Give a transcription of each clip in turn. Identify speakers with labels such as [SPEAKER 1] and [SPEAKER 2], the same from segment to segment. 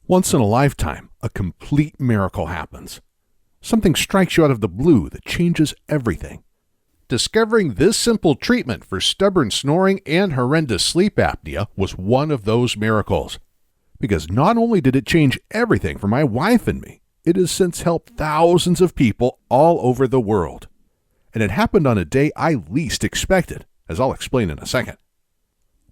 [SPEAKER 1] Once in a lifetime, a complete miracle happens. Something strikes you out of the blue that changes everything. Discovering this simple treatment for stubborn snoring and horrendous sleep apnea was one of those miracles. Because not only did it change everything for my wife and me, it has since helped thousands of people all over the world. And it happened on a day I least expected, as I'll explain in a second.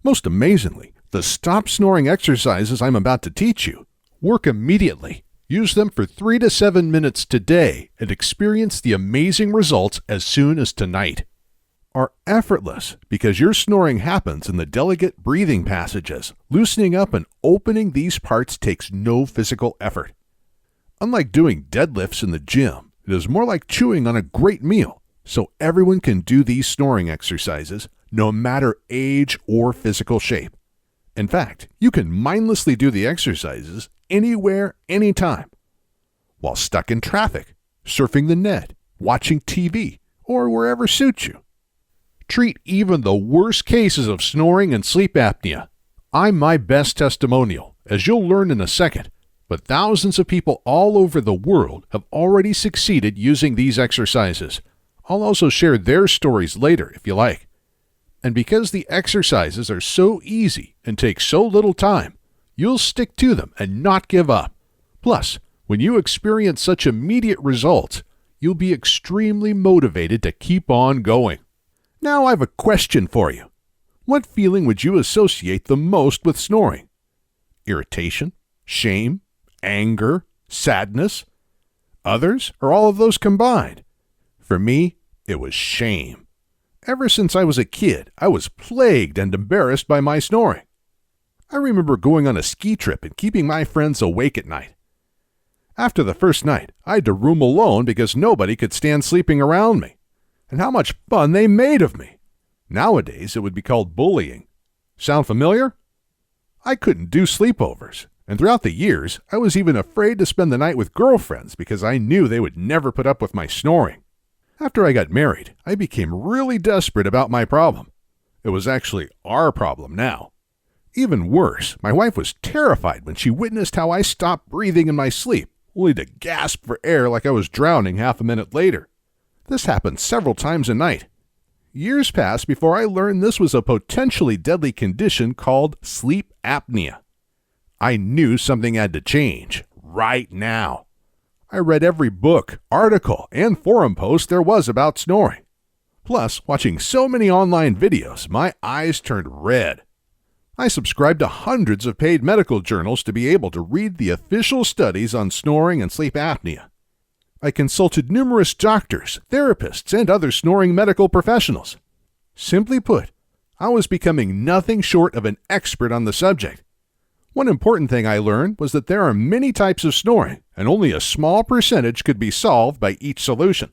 [SPEAKER 1] Most amazingly, the stop snoring exercises I'm about to teach you work immediately. Use them for 3 to 7 minutes today and experience the amazing results as soon as tonight. Are effortless because your snoring happens in the delicate breathing passages. Loosening up and opening these parts takes no physical effort. Unlike doing deadlifts in the gym, it is more like chewing on a great meal, so everyone can do these snoring exercises no matter age or physical shape. In fact, you can mindlessly do the exercises anywhere, anytime, while stuck in traffic, surfing the net, watching TV, or wherever suits you. Treat even the worst cases of snoring and sleep apnea. I'm my best testimonial, as you'll learn in a second, but thousands of people all over the world have already succeeded using these exercises. I'll also share their stories later if you like. And because the exercises are so easy and take so little time, you'll stick to them and not give up. Plus, when you experience such immediate results, you'll be extremely motivated to keep on going. Now I have a question for you. What feeling would you associate the most with snoring? Irritation, shame, anger, sadness? Others, or all of those combined? For me, it was shame. Ever since I was a kid, I was plagued and embarrassed by my snoring. I remember going on a ski trip and keeping my friends awake at night. After the first night, I had to room alone because nobody could stand sleeping around me. And how much fun they made of me. Nowadays, it would be called bullying. Sound familiar? I couldn't do sleepovers, and throughout the years, I was even afraid to spend the night with girlfriends because I knew they would never put up with my snoring. After I got married, I became really desperate about my problem. It was actually our problem now. Even worse, my wife was terrified when she witnessed how I stopped breathing in my sleep, only to gasp for air like I was drowning half a minute later. This happened several times a night. Years passed before I learned this was a potentially deadly condition called sleep apnea. I knew something had to change, right now. I read every book, article, and forum post there was about snoring. Plus, watching so many online videos, my eyes turned red. I subscribed to hundreds of paid medical journals to be able to read the official studies on snoring and sleep apnea. I consulted numerous doctors, therapists, and other snoring medical professionals. Simply put, I was becoming nothing short of an expert on the subject. One important thing I learned was that there are many types of snoring, and only a small percentage could be solved by each solution.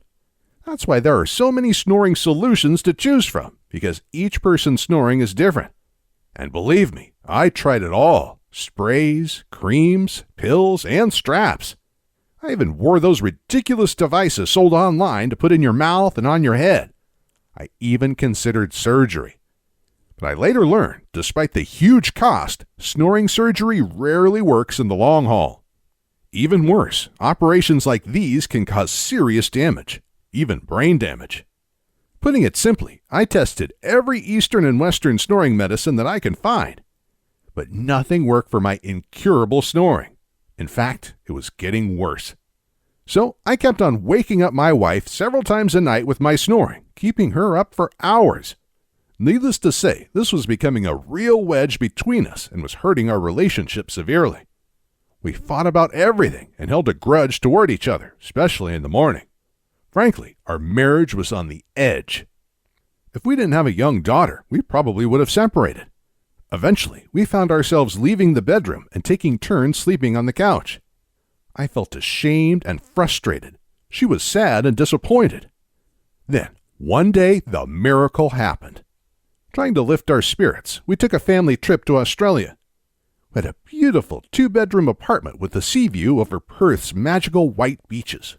[SPEAKER 1] That's why there are so many snoring solutions to choose from, because each person's snoring is different. And believe me, I tried it all. Sprays, creams, pills, and straps. I even wore those ridiculous devices sold online to put in your mouth and on your head. I even considered surgery. But I later learned, despite the huge cost, snoring surgery rarely works in the long haul. Even worse, operations like these can cause serious damage, even brain damage. Putting it simply, I tested every Eastern and Western snoring medicine that I can find, but nothing worked for my incurable snoring. In fact, it was getting worse. So I kept on waking up my wife several times a night with my snoring, keeping her up for hours. Needless to say, this was becoming a real wedge between us and was hurting our relationship severely. We fought about everything and held a grudge toward each other, especially in the morning. Frankly, our marriage was on the edge. If we didn't have a young daughter, we probably would have separated. Eventually, we found ourselves leaving the bedroom and taking turns sleeping on the couch. I felt ashamed and frustrated. She was sad and disappointed. Then, one day, the miracle happened. Trying to lift our spirits, we took a family trip to Australia. We had a beautiful 2-bedroom apartment with a sea view over Perth's magical white beaches.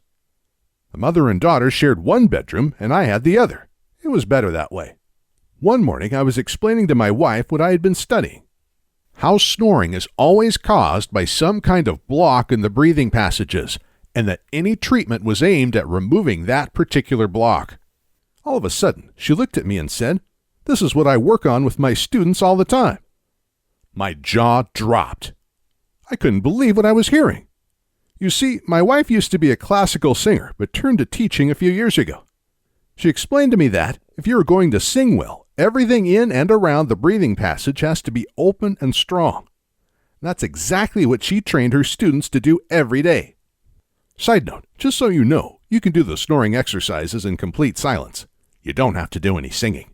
[SPEAKER 1] The mother and daughter shared one bedroom, and I had the other. It was better that way. One morning, I was explaining to my wife what I had been studying. how snoring is always caused by some kind of block in the breathing passages, and that any treatment was aimed at removing that particular block. All of a sudden, she looked at me and said, "This is what I work on with my students all the time." My jaw dropped. I couldn't believe what I was hearing. You see, my wife used to be a classical singer, but turned to teaching a few years ago. She explained to me that, if you are going to sing well, everything in and around the breathing passage has to be open and strong. That's exactly what she trained her students to do every day. Side note, just so you know, you can do the snoring exercises in complete silence. You don't have to do any singing.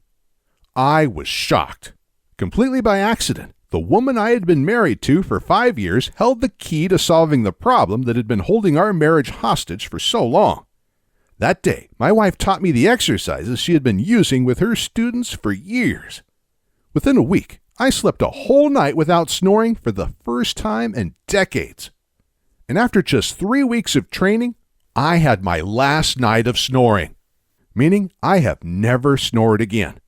[SPEAKER 1] I was shocked. Completely by accident, the woman I had been married to for 5 years held the key to solving the problem that had been holding our marriage hostage for so long. That day, my wife taught me the exercises she had been using with her students for years. Within a week, I slept a whole night without snoring for the first time in decades. And after just 3 weeks of training, I had my last night of snoring, meaning I have never snored again.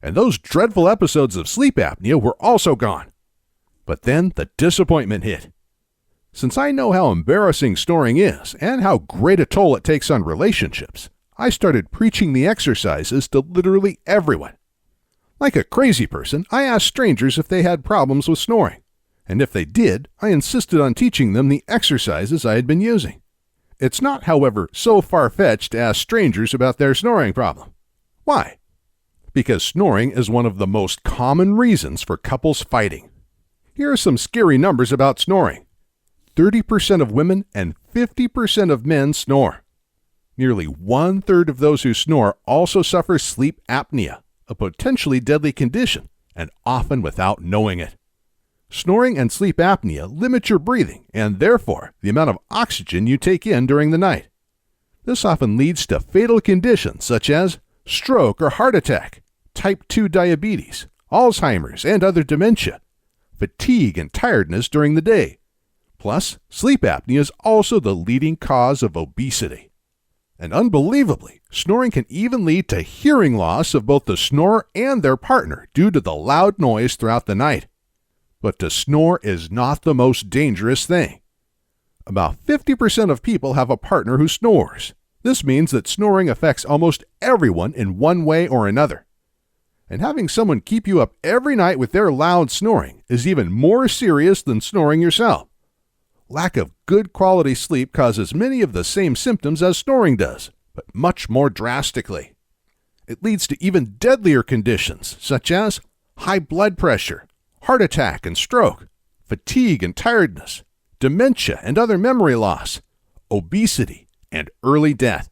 [SPEAKER 1] And those dreadful episodes of sleep apnea were also gone. But then the disappointment hit. Since I know how embarrassing snoring is and how great a toll it takes on relationships, I started preaching the exercises to literally everyone. Like a crazy person, I asked strangers if they had problems with snoring. And if they did, I insisted on teaching them the exercises I had been using. It's not, however, so far-fetched to ask strangers about their snoring problem. Why? Because snoring is one of the most common reasons for couples fighting. Here are some scary numbers about snoring. 30% of women and 50% of men snore. Nearly 1/3 of those who snore also suffer sleep apnea, a potentially deadly condition, and often without knowing it. Snoring and sleep apnea limit your breathing and, therefore, the amount of oxygen you take in during the night. This often leads to fatal conditions such as stroke or heart attack, type 2 diabetes, Alzheimer's and other dementia, fatigue and tiredness during the day. Plus, sleep apnea is also the leading cause of obesity. And unbelievably, snoring can even lead to hearing loss of both the snorer and their partner due to the loud noise throughout the night. But to snore is not the most dangerous thing. About 50% of people have a partner who snores. This means that snoring affects almost everyone in one way or another. And having someone keep you up every night with their loud snoring is even more serious than snoring yourself. Lack of good quality sleep causes many of the same symptoms as snoring does, but much more drastically. It leads to even deadlier conditions such as high blood pressure, heart attack and stroke, fatigue and tiredness, dementia and other memory loss, obesity, and early death.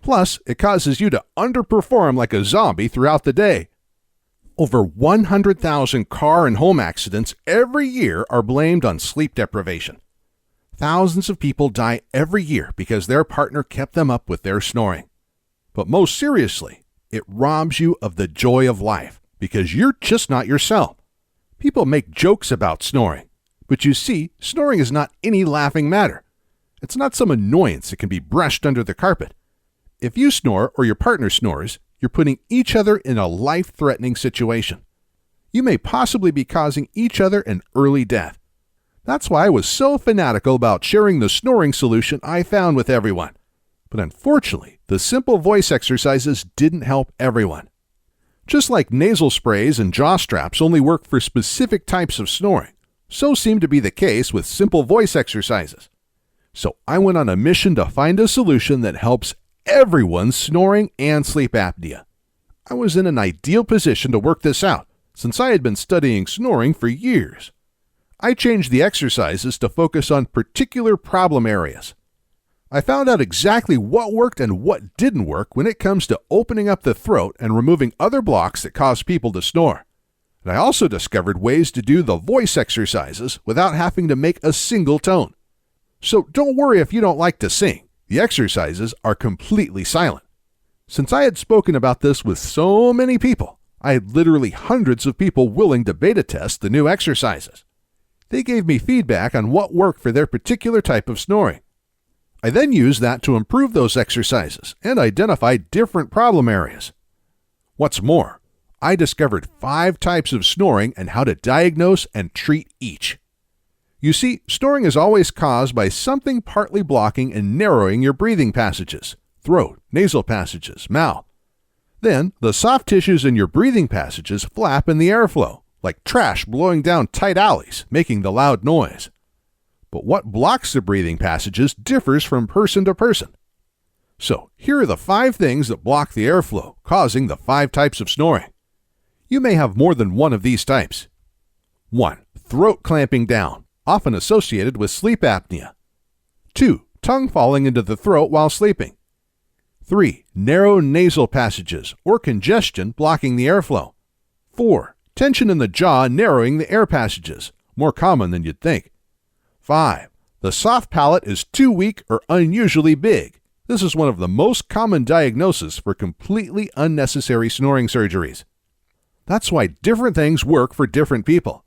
[SPEAKER 1] Plus, it causes you to underperform like a zombie throughout the day. Over 100,000 car and home accidents every year are blamed on sleep deprivation. Thousands of people die every year because their partner kept them up with their snoring. But most seriously, it robs you of the joy of life because you're just not yourself. People make jokes about snoring, but you see, snoring is not any laughing matter. It's not some annoyance that can be brushed under the carpet. If you snore or your partner snores, you're putting each other in a life-threatening situation. You may possibly be causing each other an early death. That's why I was so fanatical about sharing the snoring solution I found with everyone. But unfortunately, the simple voice exercises didn't help everyone. Just like nasal sprays and jaw straps only work for specific types of snoring, so seemed to be the case with simple voice exercises. So I went on a mission to find a solution that helps everyone's snoring and sleep apnea. I was in an ideal position to work this out, since I had been studying snoring for years. I changed the exercises to focus on particular problem areas. I found out exactly what worked and what didn't work when it comes to opening up the throat and removing other blocks that cause people to snore. And I also discovered ways to do the voice exercises without having to make a single tone. So don't worry if you don't like to sing. The exercises are completely silent. Since I had spoken about this with so many people, I had literally hundreds of people willing to beta test the new exercises. They gave me feedback on what worked for their particular type of snoring. I then used that to improve those exercises and identify different problem areas. What's more, I discovered 5 types of snoring and how to diagnose and treat each. You see, snoring is always caused by something partly blocking and narrowing your breathing passages, throat, nasal passages, mouth. Then, the soft tissues in your breathing passages flap in the airflow, like trash blowing down tight alleys, making the loud noise. But what blocks the breathing passages differs from person to person. So, here are the 5 things that block the airflow, causing the 5 types of snoring. You may have more than one of these types. 1. Throat clamping down, often associated with sleep apnea. 2. Tongue falling into the throat while sleeping. 3. Narrow nasal passages or congestion blocking the airflow. 4. Tension in the jaw narrowing the air passages, more common than you'd think. 5. The soft palate is too weak or unusually big. This is one of the most common diagnoses for completely unnecessary snoring surgeries. That's why different things work for different people.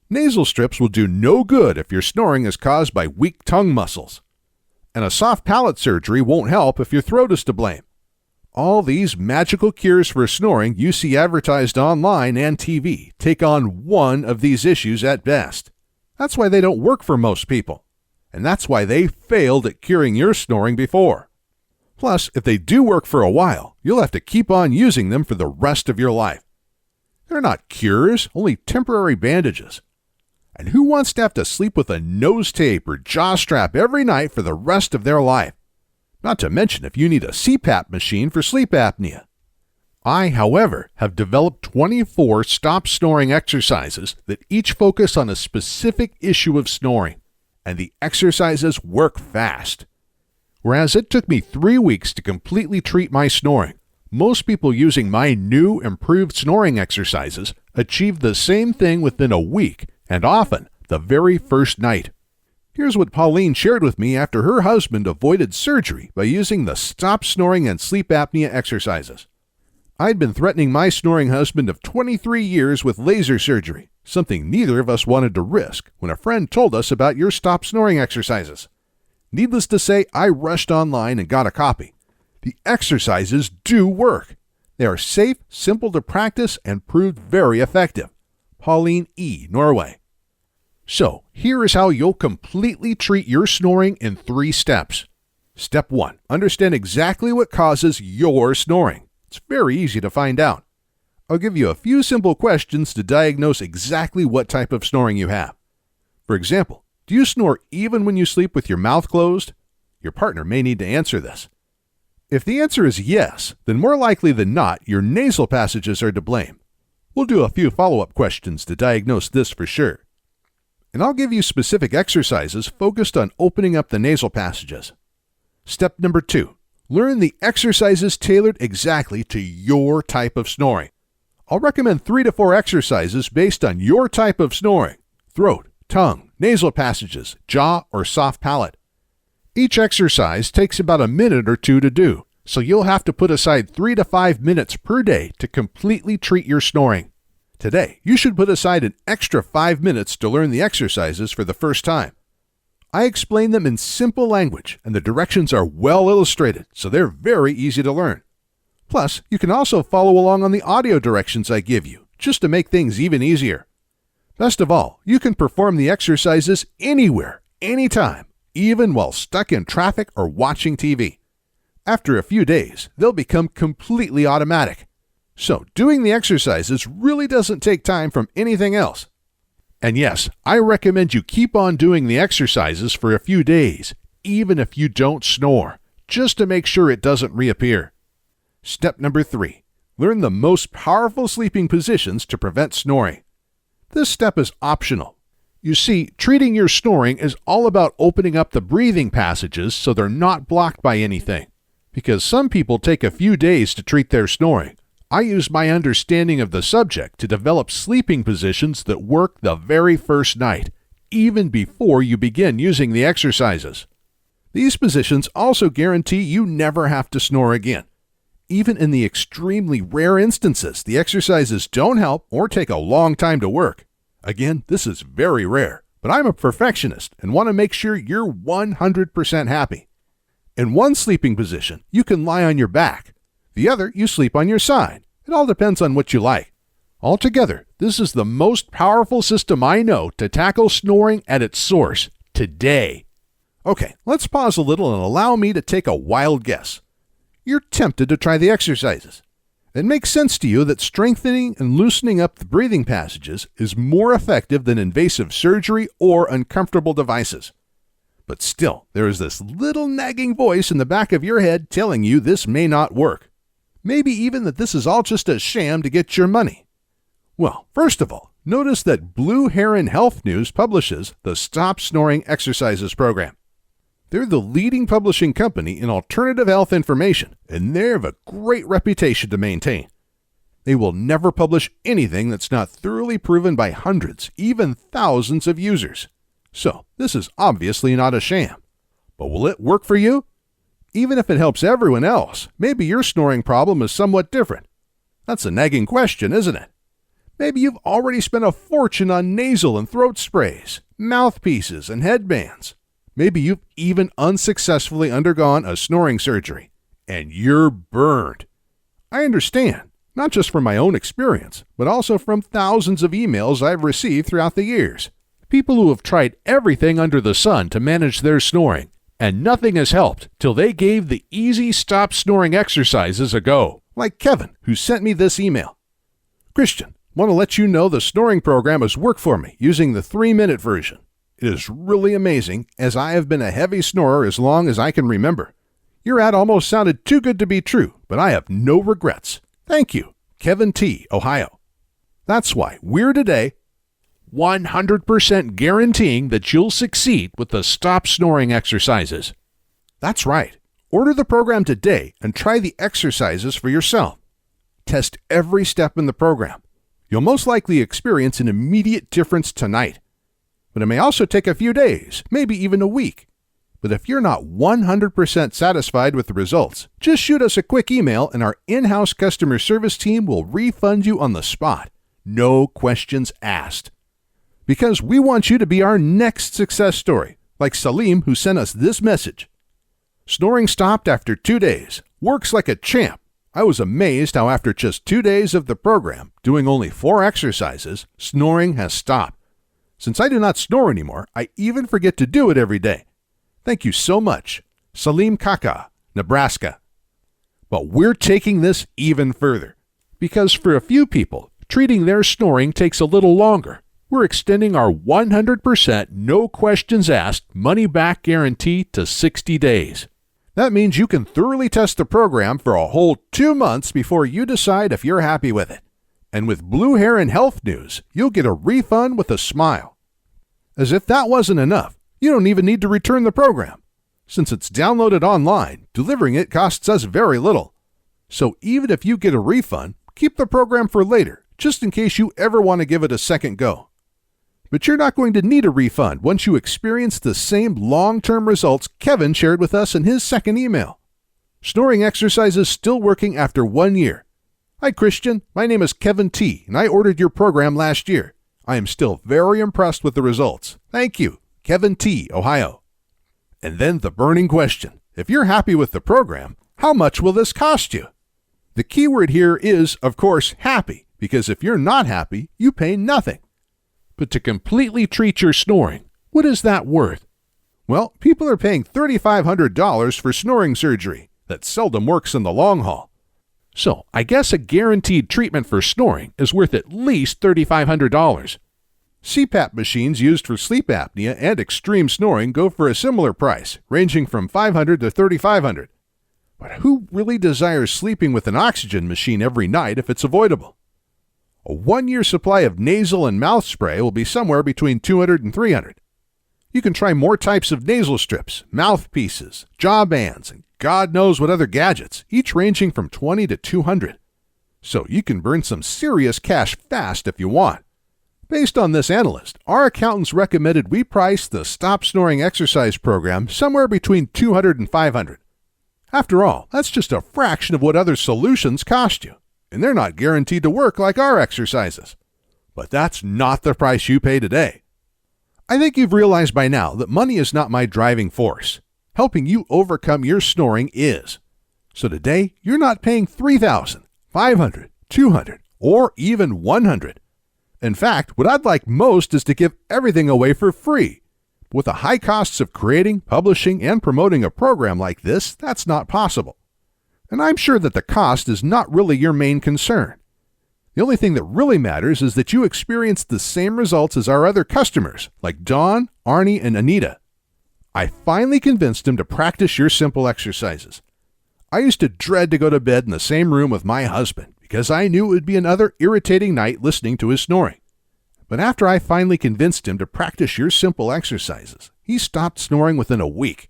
[SPEAKER 1] Nasal strips will do no good if your snoring is caused by weak tongue muscles. And a soft palate surgery won't help if your throat is to blame. All these magical cures for snoring you see advertised online and TV take on one of these issues at best. That's why they don't work for most people. And that's why they failed at curing your snoring before. Plus, if they do work for a while, you'll have to keep on using them for the rest of your life. They're not cures, only temporary bandages. And who wants to have to sleep with a nose tape or jaw strap every night for the rest of their life? Not to mention if you need a CPAP machine for sleep apnea. I, however, have developed 24 stop snoring exercises that each focus on a specific issue of snoring, and the exercises work fast. Whereas it took me 3 weeks to completely treat my snoring, most people using my new improved snoring exercises achieve the same thing within a week, and often the very first night. Here's what Pauline shared with me after her husband avoided surgery by using the stop snoring and sleep apnea exercises. I'd been threatening my snoring husband of 23 years with laser surgery, something neither of us wanted to risk, when a friend told us about your stop snoring exercises. Needless to say, I rushed online and got a copy. The exercises do work. They are safe, simple to practice, and proved very effective. Pauline E., Norway. So, here is how you'll completely treat your snoring in 3 steps. Step 1. Understand exactly what causes your snoring. It's very easy to find out. I'll give you a few simple questions to diagnose exactly what type of snoring you have. For example, do you snore even when you sleep with your mouth closed? Your partner may need to answer this. If the answer is yes, then more likely than not, your nasal passages are to blame. We'll do a few follow-up questions to diagnose this for sure. And I'll give you specific exercises focused on opening up the nasal passages. Step number 2. Learn the exercises tailored exactly to your type of snoring. I'll recommend 3 to 4 exercises based on your type of snoring: throat, tongue, nasal passages, jaw, or soft palate. Each exercise takes about a minute or 2 to do, so you'll have to put aside 3 to 5 minutes per day to completely treat your snoring. Today, you should put aside an extra 5 minutes to learn the exercises for the first time. I explain them in simple language, and the directions are well illustrated, so they're very easy to learn. Plus, you can also follow along on the audio directions I give you, just to make things even easier. Best of all, you can perform the exercises anywhere, anytime, even while stuck in traffic or watching TV. After a few days, they'll become completely automatic. So, doing the exercises really doesn't take time from anything else. And yes, I recommend you keep on doing the exercises for a few days, even if you don't snore, just to make sure it doesn't reappear. Step number 3. Learn the most powerful sleeping positions to prevent snoring. This step is optional. You see, treating your snoring is all about opening up the breathing passages so they're not blocked by anything. Because some people take a few days to treat their snoring, I use my understanding of the subject to develop sleeping positions that work the very first night, even before you begin using the exercises. These positions also guarantee you never have to snore again. Even in the extremely rare instances the exercises don't help or take a long time to work. Again, this is very rare, but I'm a perfectionist and want to make sure you're 100% happy. In one sleeping position, you can lie on your back. The other, you sleep on your side. It all depends on what you like. Altogether, this is the most powerful system I know to tackle snoring at its source today. Okay, let's pause a little and allow me to take a wild guess. You're tempted to try the exercises. It makes sense to you that strengthening and loosening up the breathing passages is more effective than invasive surgery or uncomfortable devices. But still, there is this little nagging voice in the back of your head telling you this may not work. Maybe even that this is all just a sham to get your money. Well, first of all, notice that Blue Heron Health News publishes the Stop Snoring Exercises program. They're the leading publishing company in alternative health information, and they have a great reputation to maintain. They will never publish anything that's not thoroughly proven by hundreds, even thousands of users. So, this is obviously not a sham. But will it work for you? Even if it helps everyone else, maybe your snoring problem is somewhat different. That's a nagging question, isn't it? Maybe you've already spent a fortune on nasal and throat sprays, mouthpieces, and headbands. Maybe you've even unsuccessfully undergone a snoring surgery, and you're burned. I understand, not just from my own experience, but also from thousands of emails I've received throughout the years. People who have tried everything under the sun to manage their snoring, and nothing has helped till they gave the easy stop snoring exercises a go. Like Kevin, who sent me this email. Christian, want to let you know the snoring program has worked for me using the 3-minute version. It is really amazing, as I have been a heavy snorer as long as I can remember. Your ad almost sounded too good to be true, but I have no regrets. Thank you, Kevin T., Ohio. That's why we're today 100% guaranteeing that you'll succeed with the Stop Snoring exercises. That's right. Order the program today and try the exercises for yourself. Test every step in the program. You'll most likely experience an immediate difference tonight. But it may also take a few days, maybe even a week. But if you're not 100% satisfied with the results, just shoot us a quick email and our in-house customer service team will refund you on the spot. No questions asked. Because we want you to be our next success story, like Salim, who sent us this message. Snoring stopped after 2 days. Works like a champ. I was amazed how after just 2 days of the program, doing only 4 exercises, snoring has stopped. Since I do not snore anymore, I even forget to do it every day. Thank you so much. Salim Kaka, Nebraska. But we're taking this even further. Because for a few people, treating their snoring takes a little longer. We're extending our 100% no questions asked money back guarantee to 60 days. That means you can thoroughly test the program for a whole 2 months before you decide if you're happy with it. And with Blue Heron Health News, you'll get a refund with a smile. As if that wasn't enough, you don't even need to return the program. Since it's downloaded online, delivering it costs us very little. So even if you get a refund, keep the program for later, just in case you ever want to give it a second go. But you're not going to need a refund once you experience the same long-term results Kevin shared with us in his second email. Snoring exercises still working after 1 year. Hi, Christian. My name is Kevin T., and I ordered your program last year. I am still very impressed with the results. Thank you, Kevin T., Ohio. And then the burning question. If you're happy with the program, how much will this cost you? The key word here is, of course, happy, because if you're not happy, you pay nothing. But to completely treat your snoring, what is that worth? Well, people are paying $3,500 for snoring surgery. That seldom works in the long haul. So I guess a guaranteed treatment for snoring is worth at least $3,500. CPAP machines used for sleep apnea and extreme snoring go for a similar price, ranging from $500 to $3,500. But who really desires sleeping with an oxygen machine every night if it's avoidable? A 1-year supply of nasal and mouth spray will be somewhere between $200 and $300. You can try more types of nasal strips, mouthpieces, jaw bands, and God knows what other gadgets, each ranging from $20 to $200. So you can burn some serious cash fast if you want. Based on this analyst, our accountants recommended we price the Stop Snoring exercise program somewhere between $200 and $500. After all, that's just a fraction of what other solutions cost you, and they're not guaranteed to work like our exercises. But that's not the price you pay today. I think you've realized by now that money is not my driving force. Helping you overcome your snoring is. So today, you're not paying $3,000, $500, $200, or even 100. In fact, what I'd like most is to give everything away for free. With the high costs of creating, publishing, and promoting a program like this, that's not possible. And I'm sure that the cost is not really your main concern. The only thing that really matters is that you experience the same results as our other customers, like Dawn, Arnie, and Anita. I finally convinced him to practice your simple exercises. I used to dread to go to bed in the same room with my husband because I knew it would be another irritating night listening to his snoring. But after I finally convinced him to practice your simple exercises, he stopped snoring within a week.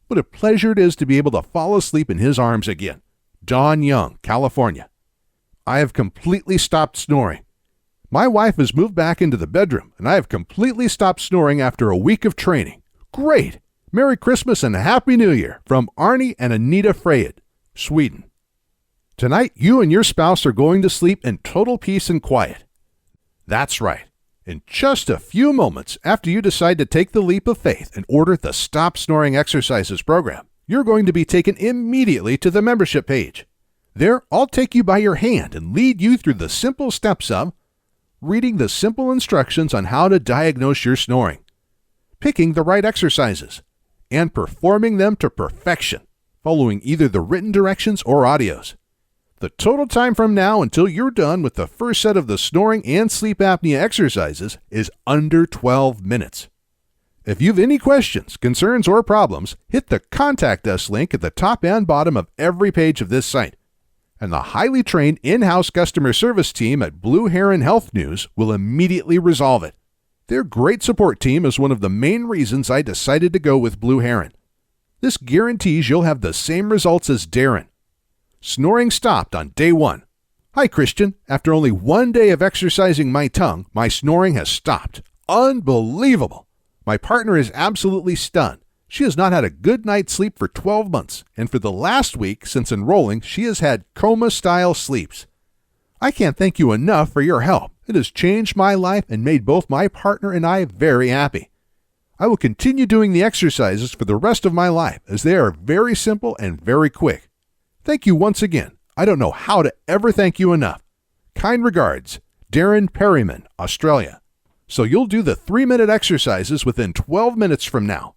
[SPEAKER 1] What a pleasure it is to be able to fall asleep in his arms again. Don Young, California. I have completely stopped snoring. My wife has moved back into the bedroom, and I have completely stopped snoring after a week of training. Great! Merry Christmas and a Happy New Year from Arnie and Anita Freyed, Sweden. Tonight, you and your spouse are going to sleep in total peace and quiet. That's right. In just a few moments after you decide to take the leap of faith and order the Stop Snoring Exercises program, you're going to be taken immediately to the membership page. There, I'll take you by your hand and lead you through the simple steps of reading the simple instructions on how to diagnose your snoring, picking the right exercises, and performing them to perfection, following either the written directions or audios. The total time from now until you're done with the first set of the snoring and sleep apnea exercises is under 12 minutes. If you have any questions, concerns, or problems, hit the Contact Us link at the top and bottom of every page of this site. And the highly trained in-house customer service team at Blue Heron Health News will immediately resolve it. Their great support team is one of the main reasons I decided to go with Blue Heron. This guarantees you'll have the same results as Darren. Snoring stopped on day 1. Hi, Christian. After only 1 day of exercising my tongue, my snoring has stopped. Unbelievable. My partner is absolutely stunned. She has not had a good night's sleep for 12 months, and for the last week since enrolling, she has had coma-style sleeps. I can't thank you enough for your help. It has changed my life and made both my partner and I very happy. I will continue doing the exercises for the rest of my life as they are very simple and very quick. Thank you once again. I don't know how to ever thank you enough. Kind regards, Darren Perryman, Australia. So you'll do the 3-minute exercises within 12 minutes from now.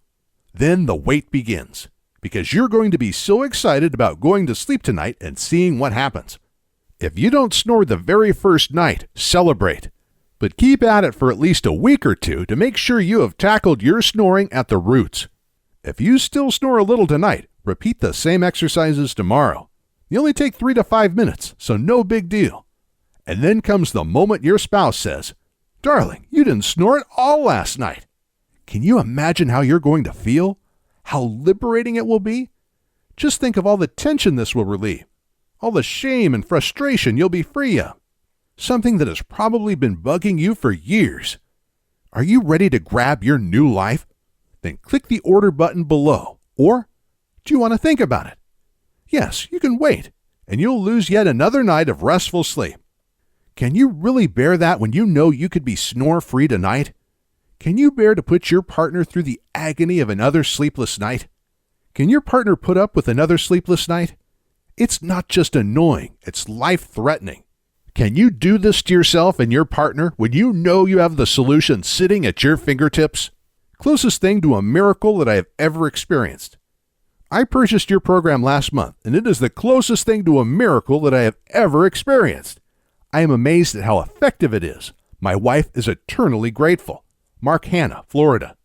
[SPEAKER 1] Then the wait begins, because you're going to be so excited about going to sleep tonight and seeing what happens. If you don't snore the very first night, celebrate. But keep at it for at least a week or two to make sure you have tackled your snoring at the roots. If you still snore a little tonight, repeat the same exercises tomorrow. They only take 3 to 5 minutes, so no big deal. And then comes the moment your spouse says, "Darling, you didn't snore at all last night." Can you imagine how you're going to feel? How liberating it will be? Just think of all the tension this will relieve, all the shame and frustration you'll be free of, something that has probably been bugging you for years. Are you ready to grab your new life? Then click the order button below, or do you want to think about it? Yes, you can wait, and you'll lose yet another night of restful sleep. Can you really bear that when you know you could be snore-free tonight? Can you bear to put your partner through the agony of another sleepless night? Can your partner put up with another sleepless night? It's not just annoying, it's life-threatening. Can you do this to yourself and your partner when you know you have the solution sitting at your fingertips? Closest thing to a miracle that I have ever experienced. I purchased your program last month, and it is the closest thing to a miracle that I have ever experienced. I am amazed at how effective it is. My wife is eternally grateful. Mark Hanna, Florida.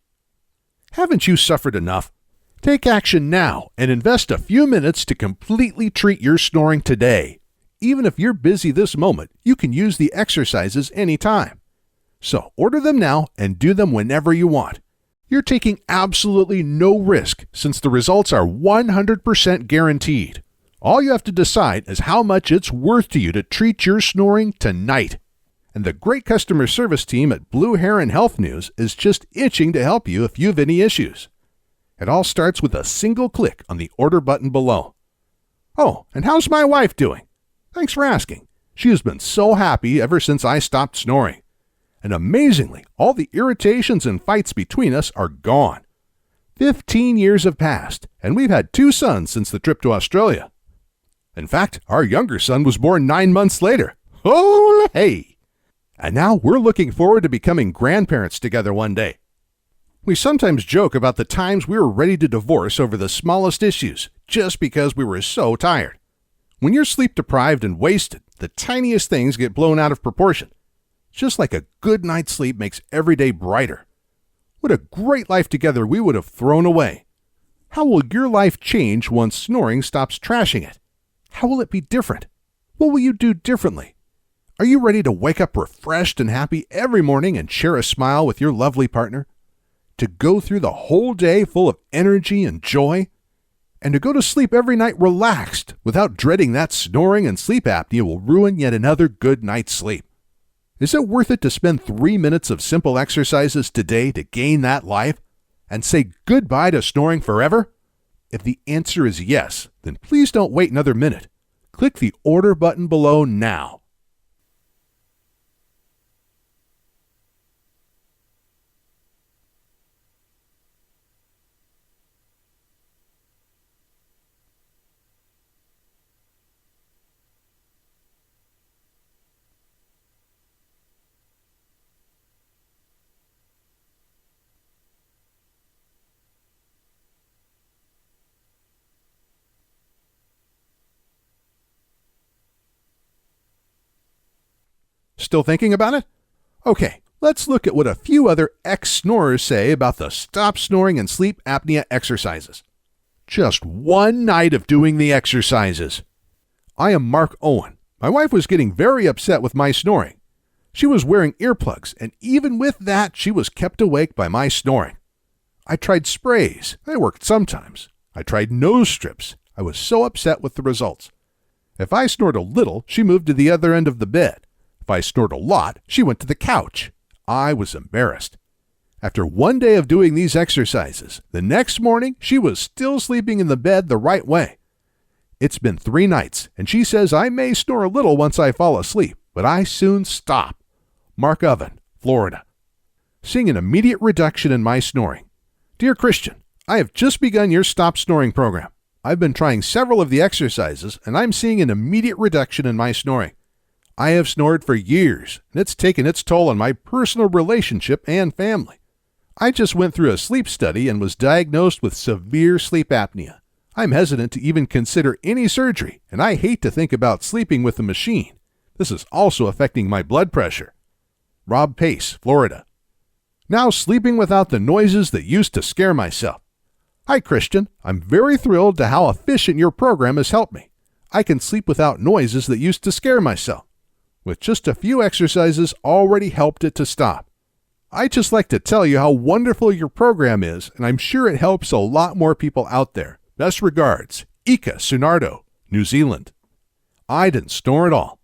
[SPEAKER 1] Haven't you suffered enough? Take action now and invest a few minutes to completely treat your snoring today. Even if you're busy this moment, you can use the exercises anytime. So order them now and do them whenever you want. You're taking absolutely no risk since the results are 100% guaranteed. All you have to decide is how much it's worth to you to treat your snoring tonight. And the great customer service team at Blue Heron Health News is just itching to help you if you have any issues. It all starts with a single click on the order button below. Oh, and how's my wife doing? Thanks for asking. She has been so happy ever since I stopped snoring. And amazingly, all the irritations and fights between us are gone. 15 years have passed, and we've had 2 sons since the trip to Australia. In fact, our younger son was born 9 months later. Oh, hey! And now we're looking forward to becoming grandparents together one day. We sometimes joke about the times we were ready to divorce over the smallest issues just because we were so tired. When you're sleep deprived and wasted, the tiniest things get blown out of proportion. Just like a good night's sleep makes every day brighter. What a great life together we would have thrown away. How will your life change once snoring stops trashing it? How will it be different? What will you do differently? Are you ready to wake up refreshed and happy every morning and share a smile with your lovely partner? To go through the whole day full of energy and joy? And to go to sleep every night relaxed without dreading that snoring and sleep apnea will ruin yet another good night's sleep? Is it worth it to spend 3 minutes of simple exercises today to gain that life and say goodbye to snoring forever? If the answer is yes, then please don't wait another minute. Click the order button below now. Still thinking about it? Okay, let's look at what a few other ex-snorers say about the stop snoring and sleep apnea exercises. Just one night of doing the exercises. I am Mark Owen. My wife was getting very upset with my snoring. She was wearing earplugs, and even with that, she was kept awake by my snoring. I tried sprays. They worked sometimes. I tried nose strips. I was so upset with the results. If I snored a little, she moved to the other end of the bed. If I snored a lot, she went to the couch. I was embarrassed. After one day of doing these exercises, the next morning she was still sleeping in the bed the right way. It's been 3 nights, and she says I may snore a little once I fall asleep, but I soon stop. Mark Oven, Florida. Seeing an immediate reduction in my snoring. Dear Christian, I have just begun your Stop Snoring program. I've been trying several of the exercises, and I'm seeing an immediate reduction in my snoring. I have snored for years, and it's taken its toll on my personal relationship and family. I just went through a sleep study and was diagnosed with severe sleep apnea. I'm hesitant to even consider any surgery, and I hate to think about sleeping with a machine. This is also affecting my blood pressure. Rob Pace, Florida. Now sleeping without the noises that used to scare myself. Hi, Christian. I'm very thrilled to how efficient your program has helped me. I can sleep without noises that used to scare myself. With just a few exercises already helped it to stop. I'd just like to tell you how wonderful your program is, and I'm sure it helps a lot more people out there. Best regards, Ika Sunardo, New Zealand. I didn't snore at all.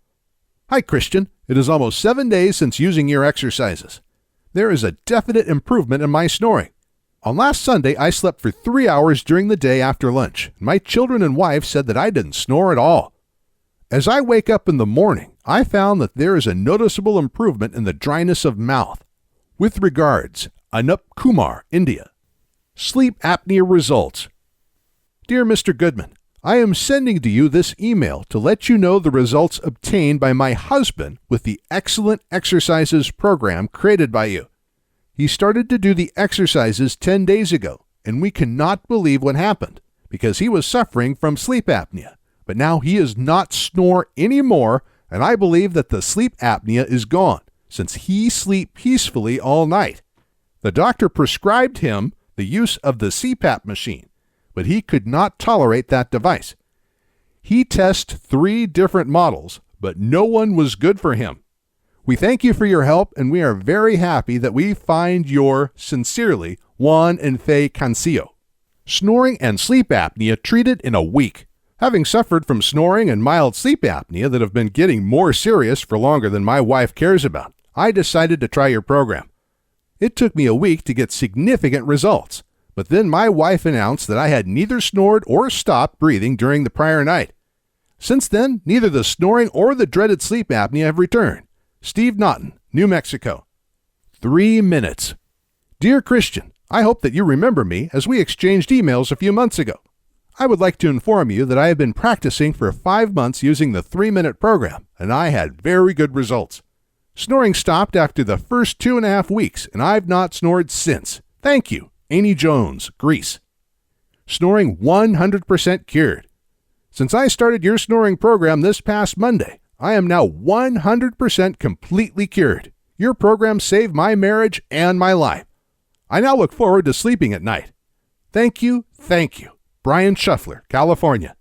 [SPEAKER 1] Hi, Christian. It is almost 7 days since using your exercises. There is a definite improvement in my snoring. On last Sunday, I slept for 3 hours during the day after lunch. My children and wife said that I didn't snore at all. As I wake up in the morning, I found that there is a noticeable improvement in the dryness of mouth. With regards, Anup Kumar, India. Sleep apnea results. Dear Mr. Goodman, I am sending to you this email to let you know the results obtained by my husband with the excellent exercises program created by you. He started to do the exercises 10 days ago, and we cannot believe what happened because he was suffering from sleep apnea. But now he does not snore anymore, and I believe that the sleep apnea is gone, since he sleeps peacefully all night. The doctor prescribed him the use of the CPAP machine, but he could not tolerate that device. He tested 3 different models, but no one was good for him. We thank you for your help, and we are very happy that we find your, sincerely, Juan and Faye Cancillo. Snoring and sleep apnea treated in a week. Having suffered from snoring and mild sleep apnea that have been getting more serious for longer than my wife cares about, I decided to try your program. It took me a week to get significant results, but then my wife announced that I had neither snored or stopped breathing during the prior night. Since then, neither the snoring or the dreaded sleep apnea have returned. Steve Naughton, New Mexico. 3 minutes. Dear Christian, I hope that you remember me as we exchanged emails a few months ago. I would like to inform you that I have been practicing for 5 months using the 3-minute program, and I had very good results. Snoring stopped after the first 2.5 weeks, and I've not snored since. Thank you, Amy Jones, Greece. Snoring 100% cured. Since I started your snoring program this past Monday, I am now 100% completely cured. Your program saved my marriage and my life. I now look forward to sleeping at night. Thank you, Brian Shuffler, California.